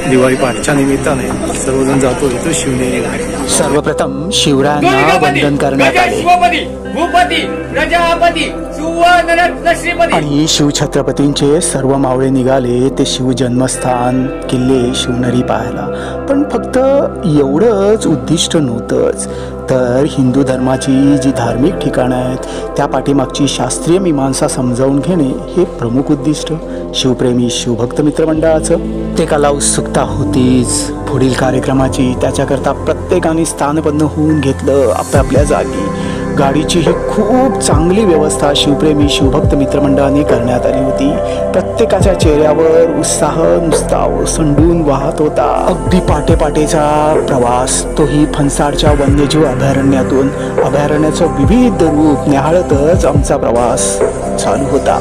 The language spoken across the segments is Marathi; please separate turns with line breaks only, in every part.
दिवाळी पहाटच्या निमित्ताने सर्वजण जातो इथं शिवनेरीला।
सर्वप्रथम शिवरायांना वंदन करण्यात आले आणि शिवछत्रपतींचे सर्व मावळे निघाले ते शिवजन्मस्थान किल्ले शिवनेरी पाहायला। पण फक्त एवढंच उद्दिष्ट नव्हतंच, तर हिंदू धर्माची जी धार्मिक ठिकाणं आहेत त्या पाठीमागची शास्त्रीय मीमांसा समजावून घेणे हे प्रमुख उद्दिष्ट शिवप्रेमी शिवभक्त मित्रमंडळाचं। प्रत्येकाला उत्सुकता होतीच पुढील कार्यक्रमाची, त्याच्याकरता प्रत्येकाने स्थानपन्न होऊन घेतलं आपापल्या जागी। गाडीची ही खूप चांगली व्यवस्था शिवप्रेमी शिवभक्त मित्रमंडळाने करण्यात आली होती। प्रत्येकाच्या चेहऱ्यावर उत्साह नुसता ओसंडून वाहत होता। अगदी पाटेचा प्रवास, तोही फणसाडच्या वन्यजीव अभयारण्यातून अभयारण्याचं विविध रूप निहाळतच आमचा प्रवास चालू होता।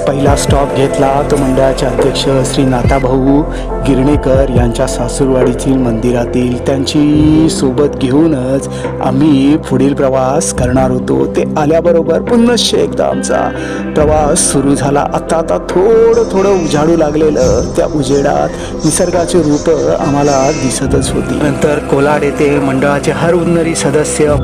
पहिला स्टॉप घेतला तो मंडळाचे अध्यक्ष श्री नाथाभाऊ गिरणेकर यांच्या सासूरवाडीतील मंदिरातील। त्यांची सोबत घेऊनच आम्ही पुढील प्रवास करणार होतो। ते आल्याबरोबर पुन्हा एकदा आमचा प्रवास सुरू झाला। आता थोडं उजाडू लागलेलं त्या उजेडात निसर्गाचे रूप आम्हाला दिसतच होती। नंतर कोलाड येथे मंडळाचे हर उन्नरी सदस्य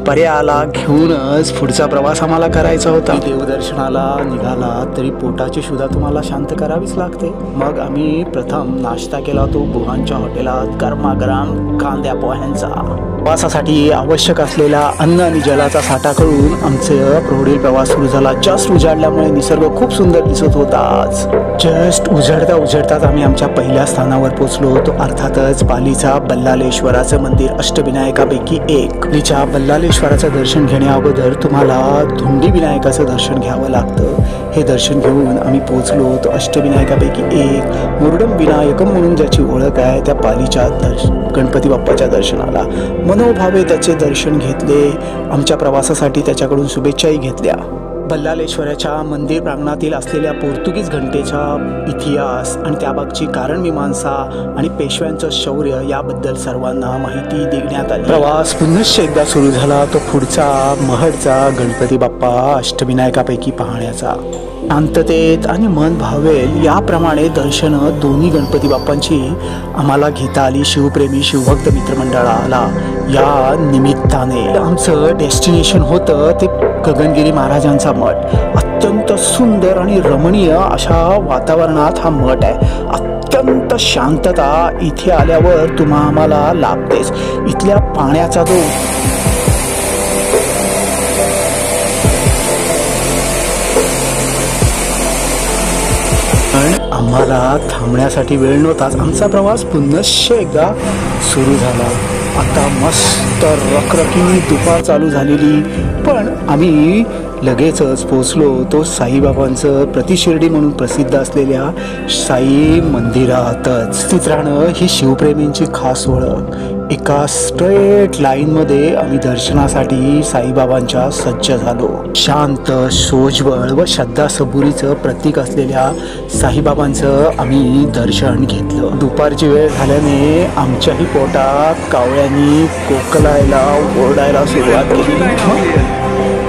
पर्याला घेऊनच पुढचा प्रवास आम्हाला करायचा होता। देवदर्शनाला निघाला तरी पोटाची सुद्धा तुम्हाला शांत करावीच लागते। मग आम्ही प्रथम नाश्ता केला तो बुहांच्या हॉटेलात गरमागरम कांद्या पोह्यांचा। प्रवासासाठी आवश्यक असलेला अन्न आणि जलाचा साठा करून आमचा पुढील प्रवास सुरू झाला। जस्ट उजाडल्यामुळे निसर्ग खूप सुंदर दिसत होता। जस्ट उजडताच आम्ही आमच्या पहिल्या स्थानावर पोहोचलो। तो अर्थातच पालीचा बल्लालेश्वराचं मंदिर, अष्टविनायकापैकी एक। पालीच्या बल्लालेश्वराचं दर्शन घेण्या अगोदर तुम्हाला धुंडी विनायकाचं दर्शन घ्यावं लागतं। हे दर्शन घेऊन आम्ही पोहोचलो तो अष्टविनायकापैकी एक मुरुडम विनायकम म्हणून ज्याची ओळख आहे त्या पालीच्या गणपती बाप्पाच्या दर्शनाला मनोभावे त्याचे दर्शन घेतले। आमच्या प्रवासासाठी त्याच्याकडून शुभेच्छाही घेतल्या। बल्लालेश्वराच्या मंदिर प्रांगणातील असलेल्या पोर्तुगीज घंटेचा इतिहास आणि त्याबाबतची कारणमीमांसा आणि पेशव्यांचं शौर्य याबद्दल सर्वांना माहिती देण्यात आली। प्रवास पुन्हा एकदा सुरू झाला तो पुढचा महडचा गणपती बाप्पा अष्टविनायकापैकी पाहण्याचा। शांततेत आणि मन भावेल याप्रमाणे दर्शन दोन्ही गणपती बाप्पांची आम्हाला घेता आली। शिवप्रेमी शिवभक्त मित्रमंडळाला या निमित्ताने आमचं डेस्टिनेशन होतं ते गगनगिरी महाराजांचा मठ। अत्यंत सुंदर आणि रमणीय अशा वातावरणात हा मठ आहे। अत्यंत शांतता इथे आल्यावर आम्हाला लाभतेच। इथल्या पाण्याचा जो आम्हाला थांबण्यासाठी वेळ नव्हताच। आमचा प्रवास पुन्हा एकदा सुरू झाला। आता मस्त रखरखीने दुपार चालू झालेली, पण आम्ही लगेचच पोचलो तो साईबाबांचं प्रतिशिर्डी म्हणून प्रसिद्ध असलेल्या साई मंदिरातच। मित्रांनो, ही शिवप्रेमींची खास ओळख। एका स्ट्रेट लाईनमध्ये आम्ही दर्शनासाठी साईबाबांच्या सज्ज झालो। शांत, सोज्वळ व श्रद्धासबुरीचं प्रतीक असलेल्या साईबाबांचं आम्ही दर्शन घेतलं। दुपारची वेळ झाल्याने आमच्याही पोटात कावळ्यांनी कोकलायला ओरडायला सुरुवात केली।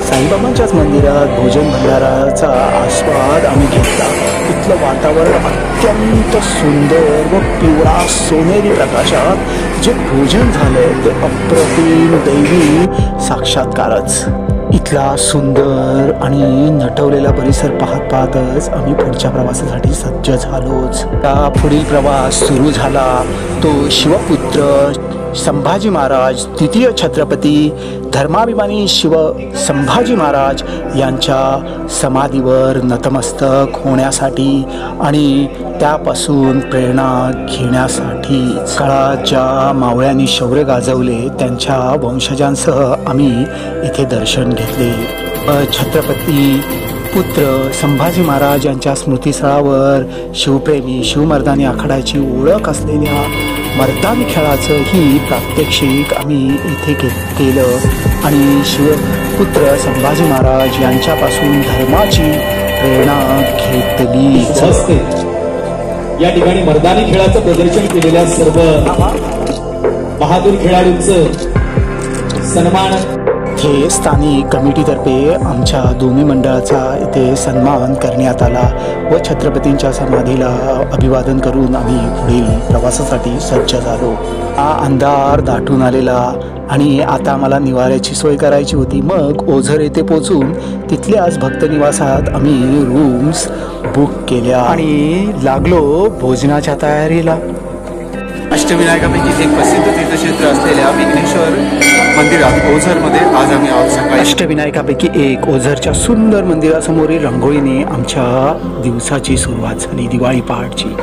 साईबाबांच्याच मंदिरात भोजन भंडाराचा आस्वाद आम्ही घेतला। इथलं वातावरण अत्यंत सुंदर व पिवळा सोनेरी प्रकाशात जे भोजन झालं ते अप्रतिम दैवी साक्षात्कारच। इथला सुंदर आणि नटवलेला परिसर पाहतच आम्ही पुढच्या प्रवासासाठी सज्ज झालोच। पुढील प्रवास सुरू झाला तो शिवपुत्र संभाजी महाराज द्वितीय छत्रपती धर्माभिमानी शिव संभाजी महाराज यांच्या समाधीवर नतमस्तक होण्यासाठी आणि त्यापासून प्रेरणा घेण्यासाठी। काळात ज्या मावळ्यांनी शौर्य गाजवले त्यांच्या वंशजांसह आम्ही इथे दर्शन घेतले। छत्रपती पुत्र संभाजी महाराज यांच्या स्मृतिस्थळावर शिवप्रेमी शिवमर्दानी आखाड्याची ओळख असलेल्या मर्दानी खेळाचंही प्रात्यक्षिक आम्ही इथे केलं आणि शिवपुत्र संभाजी महाराज यांच्यापासून धर्माची प्रेरणा घेतली।
या ठिकाणी मर्दानी खेळाचं प्रदर्शन केलेल्या सर्व बहादूर खेळाडूंचं सन्मान
इथे स्थानिक कमिटीतर्फे आमच्या दोन्ही मंडळाचा इथे सन्मान करण्यात आला व छत्रपतींच्या समाधीला अभिवादन करून आम्ही पुढील प्रवासासाठी सज्ज झालो. हा अंधार दाटून आलेला आणि आता आम्हाला निवाऱ्याची सोय करायची होती. मग ओझर येथे पोहोचून तिथल्याच भक्त निवासात आम्ही रूम्स बुक केल्या आणि लागलो भोजनाच्या तयारीला.
अष्टविनायकापैकी एक प्रसिद्ध तीर्थक्षेत्र असलेल्या विघ्नेश्वर मंदिरात ओझरमध्ये आज आम्ही आहोत. सकाळी
अष्टविनायकापैकी एक ओझरच्या सुंदर मंदिरासमोरील रांगोळीने आमच्या दिवसाची सुरुवात झाली. दिवाळी पहाटची.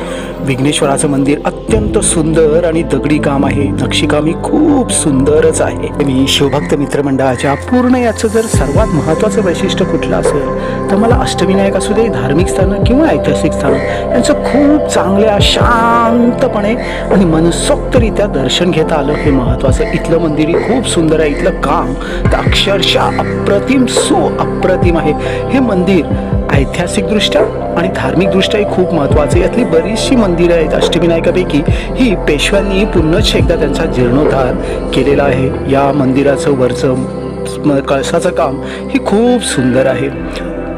विघ्नेश्वराचं मंदिर अत्यंत सुंदर आणि दगडी काम आहे. नक्षीकामही खूप सुंदरच आहे. मी शिवभक्त मित्रमंडळाच्या पूर्ण याचं जर सर्वात महत्त्वाचं वैशिष्ट्य कुठलं असेल तर मला अष्टविनायक असू दे, धार्मिक स्थानं किंवा ऐतिहासिक स्थानं यांचं खूप चांगल्या शांतपणे आणि मनसोक्तरित्या दर्शन घेता आलं हे महत्त्वाचं. इथलं मंदिरही खूप सुंदर आहे. इथलं काम तर अक्षरशः अप्रतिम आहे. हे मंदिर ऐतिहासिकदृष्ट्या आणि धार्मिकदृष्ट्याही खूप महत्त्वाचं. यातली बरीचशी मंदिरं आहेत अष्टविनायकापैकी ही पेशव्यांनी पुन्हा एकदा त्यांचा जीर्णोद्धार केलेला आहे. या मंदिराचं वरचं कळसाचं काम ही खूप सुंदर आहे.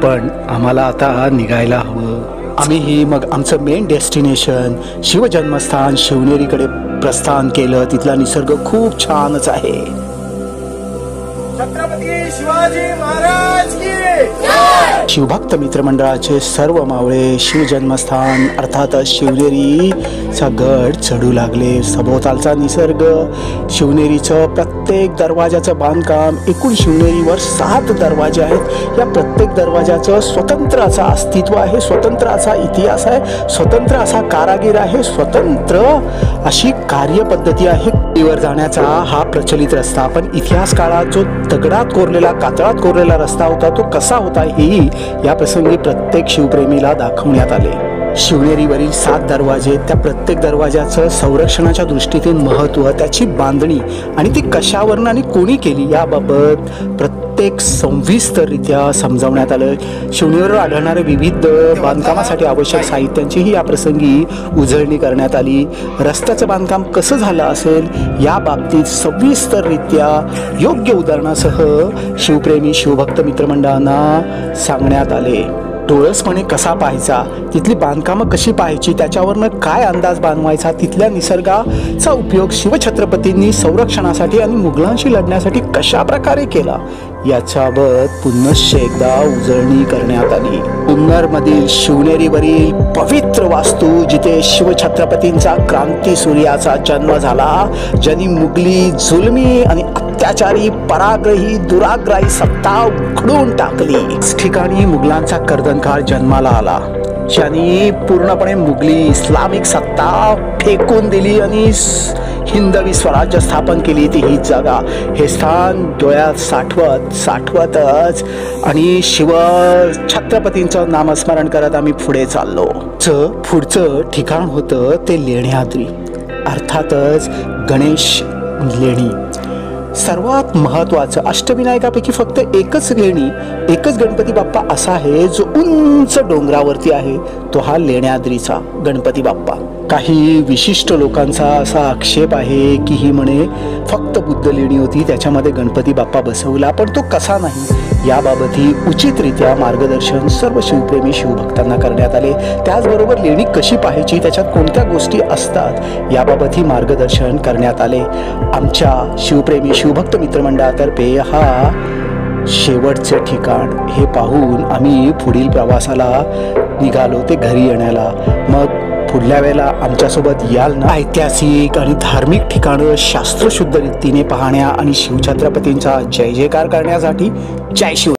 पण आम्हाला आता निघायला हवं. आम्हीही मग आमचं मेन डेस्टिनेशन शिवजन्मस्थान शिवनेरीकडे प्रस्थान केलं. तिथला निसर्ग खूप छानच आहे.
छत्रपती शिवाजी महाराज की
शिवभक्त मित्रमंडळाचे सर्व मावळे शिवजन्मस्थान अर्थातच शिवनेरीचा गड चढू लागले. सभोवतालचा निसर्ग, शिवनेरीचं प्रत्येक दरवाजाचं बांधकाम, एकूण शिवनेरीवर 7 दरवाजे आहेत. या प्रत्येक दरवाजाचं स्वतंत्र असा अस्तित्व आहे, स्वतंत्र असा इतिहास आहे, स्वतंत्र असा कारागीर आहे, स्वतंत्र अशी कार्यपद्धती आहे. वर जाण्याचा हा प्रचलित रस्ता, पण इतिहास काळात जो दगडात कोरलेला कातळात कोरलेला रस्ता होता तो कसा होता हेही या प्रसंगी प्रत्येक शिवप्रेमीला दाखवण्यात आले. शिवनेरीवरील 7 दरवाजे, त्या प्रत्येक दरवाजाचं संरक्षणाच्या दृष्टीतून महत्त्व, त्याची बांधणी आणि ती कशावरून आणि कोणी केली याबाबत प्रत्येक सविस्तररित्या समजावण्यात आलं. शिवनेरीवर आढळणारे विविध बांधकामासाठी आवश्यक साहित्यांचीही या प्रसंगी उजळणी करण्यात आली. रस्त्याचं बांधकाम कसं झालं असेल या बाबतीत सविस्तररित्या योग्य उदाहरणासह शिवप्रेमी शिवभक्त मित्रमंडळांना सांगण्यात आले. डोळसपणे कसा पाहायचा, तिथली बांधकामं कशी पाहायची, त्याच्यावरनं काय अंदाज बांधवायचा, तिथल्या निसर्गाचा उपयोग शिवछत्रपतींनी संरक्षणासाठी आणि मुघलांशी लढण्यासाठी कशा प्रकारे केला याच्याबाबत पुन्हा एकदा उजळणी करण्यात आली. पुन्नरमधील शिवनेरीवरील पवित्र वास्तू जिथे शिवछत्रपतींचा क्रांती सूर्याचा जन्म झाला, ज्यांनी मुघली जुलमी आणि अत्याचारी पराग्रही दुराग्रही सत्ता उखडून टाकली. याच ठिकाणी मुघलांचा कर्दनकाळ जन्माला आला, ज्यांनी पूर्णपणे मुघली इस्लामिक सत्ता फेकून दिली आणि हिंदवी स्वराज्य स्थापन केली. ती हीच जागा, हे स्थान डोळ्यात साठवतच आणि शिव छत्रपतींचं नामस्मरण करत आम्ही पुढे चाललो. पुढचं ठिकाण होतं ते लेण्याद्री, अर्थातच गणेश लेणी. सर्वात महत्त्वाचं, अष्टविनायकापैकी फक्त एकच गणपती बाप्पा असा आहे जो उंच डोंगरावरती आहे, तो हा लेण्याद्रीचा गणपती बाप्पा. काही विशिष्ट लोकांचा असा आक्षेप आहे की ही म्हणे फक्त बुद्ध लेणी होती, त्याच्यामध्ये गणपती बाप्पा बसवला, पण तो कसा नाही याबाबतही उचितरित्या मार्गदर्शन सर्व शिवप्रेमी शिवभक्तांना करण्यात आले. त्याचबरोबर लेणी कशी पाहायची, त्याच्यात कोणत्या गोष्टी असतात याबाबतही मार्गदर्शन करण्यात आले. आमच्या शिवप्रेमी शिवभक्त मित्रमंडळातर्फे हा शेवटचे ठिकाण हे पाहून आम्ही पुढील प्रवासाला निघालो, ते घरी येण्याला. मग पुढल्या वेळेला आमच्यासोबत याल ना. ऐतिहासिक आणि धार्मिक ठिकाणं शास्त्रशुद्ध रीतीने पाहण्या आणि शिवछत्रपतींचा जय जयकार करण्यासाठी. जय शिव.